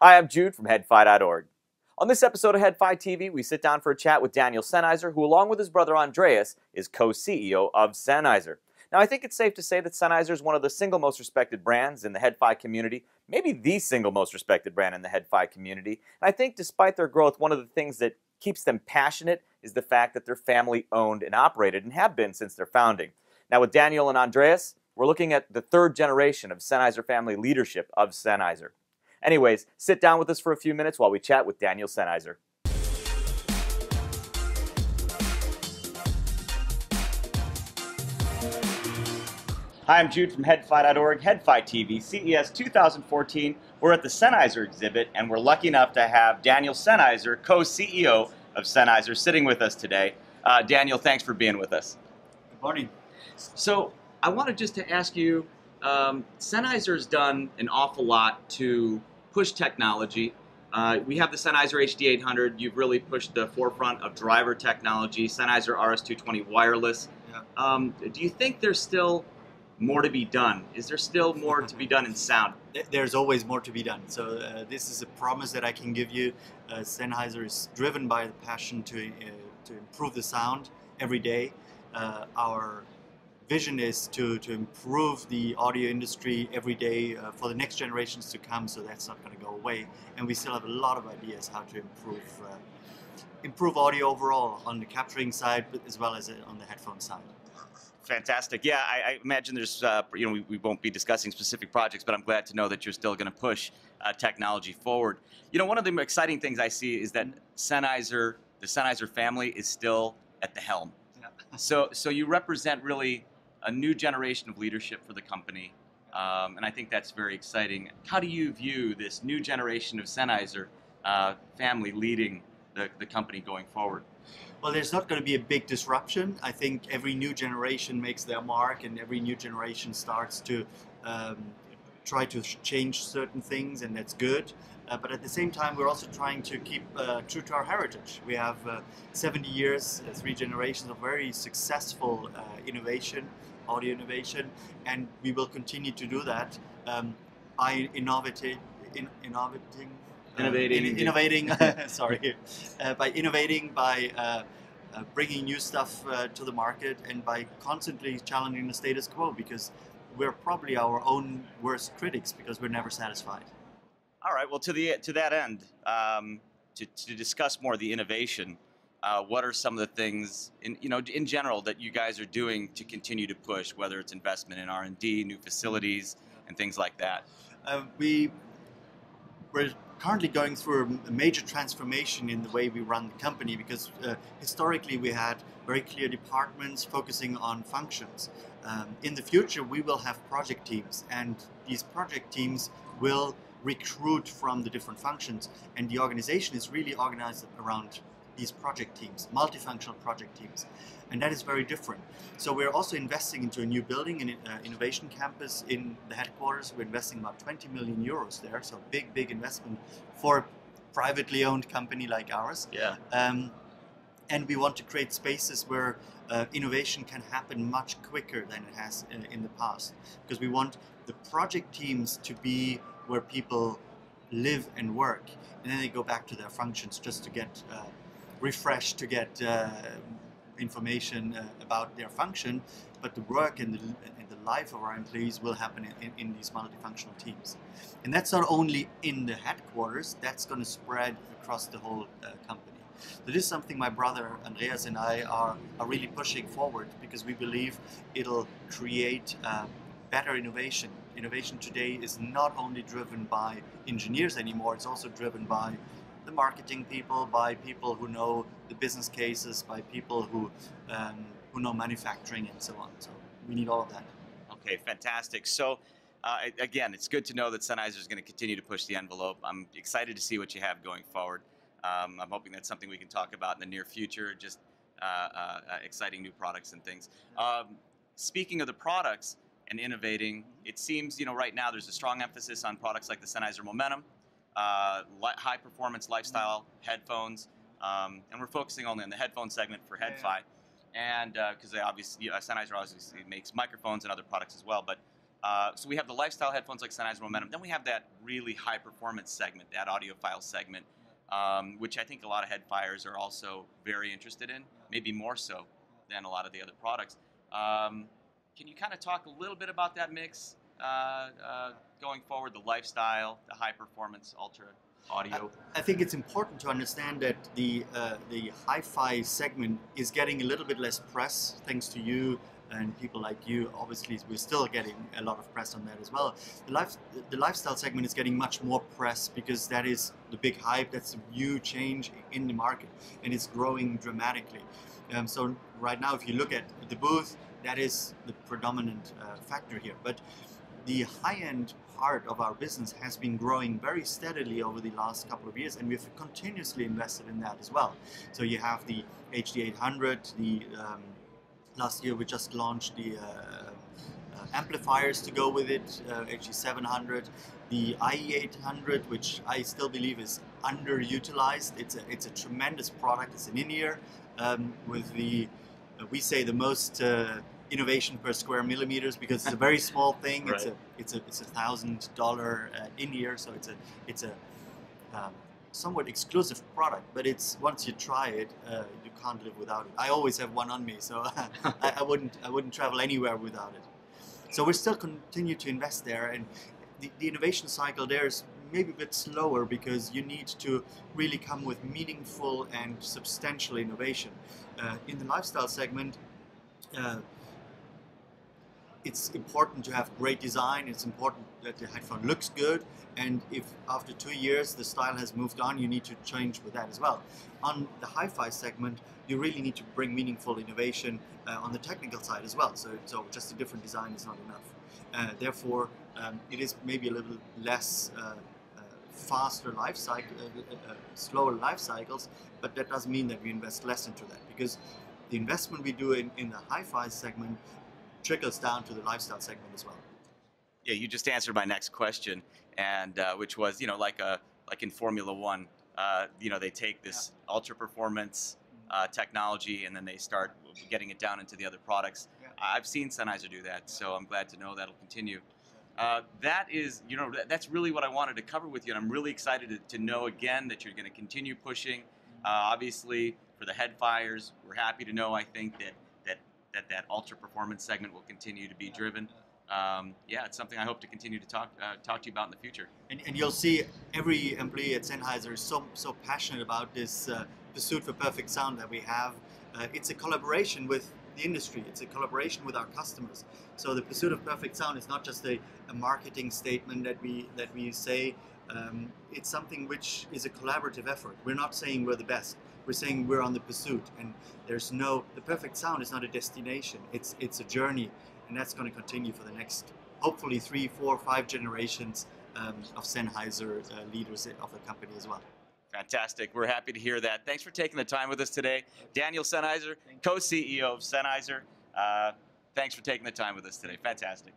Hi, I'm Jude from headfi.org. On this episode of headfi TV, we sit down for a chat with Daniel Sennheiser, who along with his brother Andreas is co-CEO of Sennheiser. Now, I think it's safe to say that Sennheiser is one of the single most respected brands in the headfi community, maybe the single most respected brand in the headfi community. And I think despite their growth, one of the things that keeps them passionate is the fact that they're family owned and operated and have been since their founding. Now, with Daniel and Andreas, we're looking at the third generation of Sennheiser family leadership of Sennheiser. Anyways, sit down with us for a few minutes while we chat with Daniel Sennheiser. Hi, I'm Jude from headfi.org, headfi TV, CES 2014. We're at the Sennheiser exhibit, and we're lucky enough to have Daniel Sennheiser, co-CEO of Sennheiser, sitting with us today. Daniel, thanks for being with us. Good morning. So I wanted just to ask you, Sennheiser's done an awful lot to push technology. We have the Sennheiser HD800. You've really pushed the forefront of driver technology, Sennheiser RS220 wireless. Yeah. Do you think there's still more to be done? Is there still more to be done in sound? There's always more to be done. So this is a promise that I can give you. Sennheiser is driven by the passion to improve the sound every day. Our vision is to improve the audio industry every day for the next generations to come, so that's not going to go away. And we still have a lot of ideas how to improve audio overall on the capturing side, but as well as on the headphone side. Fantastic. Yeah, I imagine there's, we won't be discussing specific projects, but I'm glad to know that you're still going to push technology forward. You know, one of the exciting things I see is that Sennheiser, the Sennheiser family, is still at the helm. Yeah. So you represent really a new generation of leadership for the company, and I think that's very exciting. How do you view this new generation of Sennheiser family leading the company going forward? Well, there's not going to be a big disruption. I think every new generation makes their mark, and every new generation starts to try to change certain things, and that's good. But at the same time, we're also trying to keep true to our heritage. We have 70 years, 3 generations of very successful audio innovation, and we will continue to do that by innovating, by bringing new stuff to the market, and by constantly challenging the status quo, because we're probably our own worst critics because we're never satisfied. All right. Well, to that end, to discuss more the innovation, what are some of the things in general that you guys are doing to continue to push, whether it's investment in R&D, new facilities, and things like that? We're currently going through a major transformation in the way we run the company, because historically we had very clear departments focusing on functions. In the future, we will have project teams, and these project teams will recruit from the different functions, and the organization is really organized around these project teams, multifunctional project teams, and that is very different. So we're also investing into a new building, an innovation campus in the headquarters. We're investing about 20 million euros there, so big investment for a privately owned company like ours. Yeah. And we want to create spaces where innovation can happen much quicker than it has in the past, because we want the project teams to be where people live and work, and then they go back to their functions just to get refreshed, to get information about their function, but the work and the life of our employees will happen in these multifunctional teams. And that's not only in the headquarters, that's going to spread across the whole company. So this is something my brother Andreas and I are really pushing forward, because we believe it'll create better innovation. Innovation today is not only driven by engineers anymore, it's also driven by the marketing people, by people who know the business cases, by people who know manufacturing and so on. So we need all of that. Okay, fantastic. So again, it's good to know that Sennheiser is going to continue to push the envelope. I'm excited to see what you have going forward. I'm hoping that's something we can talk about in the near future, just exciting new products and things. Speaking of the products and innovating, it seems, right now there's a strong emphasis on products like the Sennheiser Momentum, high performance lifestyle headphones, and we're focusing only on the headphone segment for headfi, and because they obviously, Sennheiser obviously makes microphones and other products as well, but So we have the lifestyle headphones like Sennheiser Momentum. Then we have that really high performance segment, that audiophile segment, which I think a lot of headfiers are also very interested in, maybe more so than a lot of the other products. Can you kind of talk a little bit about that mix going forward, the lifestyle, the high performance ultra audio? I think it's important to understand that the hi-fi segment is getting a little bit less press thanks to you and people like you. Obviously, we're still getting a lot of press on that as well. The lifestyle segment is getting much more press because that is the big hype. That's a new change in the market, and it's growing dramatically. So right now, if you look at the booth, that is the predominant factor here. But the high-end part of our business has been growing very steadily over the last couple of years, and we've continuously invested in that as well. So you have the HD800, last year we just launched the amplifiers to go with it, HD700, the IE800, which I still believe is underutilized. It's a tremendous product. It's an in-ear with the we say the most innovation per square millimeters, because it's a very small thing. Right. It's a $1,000 in-ear, so it's a somewhat exclusive product. But it's once you try it, you can't live without it. I always have one on me, so I wouldn't travel anywhere without it. So we still continue to invest there, and the innovation cycle there is maybe a bit slower because you need to really come with meaningful and substantial innovation. In the lifestyle segment, it's important to have great design. It's important that the headphone looks good, and if after 2 years the style has moved on, you need to change with that as well. On the hi-fi segment, you really need to bring meaningful innovation on the technical side as well. So just a different design is not enough. Therefore, it is maybe a little less faster life cycle, slower life cycles, but that doesn't mean that we invest less into that, because the investment we do in the hi-fi segment trickles down to the lifestyle segment as well. Yeah, you just answered my next question, and which was, like in Formula One, they take this ultra performance technology and then they start getting it down into the other products. Yeah. I've seen Sennheiser do that, so I'm glad to know that'll continue. That is, that's really what I wanted to cover with you, and I'm really excited to know again that you're going to continue pushing. Obviously, for the headfires, we're happy to know, I think, that ultra performance segment will continue to be driven. Yeah, it's something I hope to continue to talk to you about in the future. And you'll see every employee at Sennheiser is so passionate about this pursuit for perfect sound that we have. It's a collaboration with the industry. It's a collaboration with our customers. So the pursuit of perfect sound is not just a marketing statement that we say. It's something which is a collaborative effort. We're not saying we're the best. We're saying we're on the pursuit, and the perfect sound is not a destination. It's a journey, and that's going to continue for the next, hopefully 3, 4, 5 generations of Sennheiser leaders of the company as well. Fantastic. We're happy to hear that. Thanks for taking the time with us today. Daniel Sennheiser, Co-CEO of Sennheiser. Thanks for taking the time with us today. Fantastic.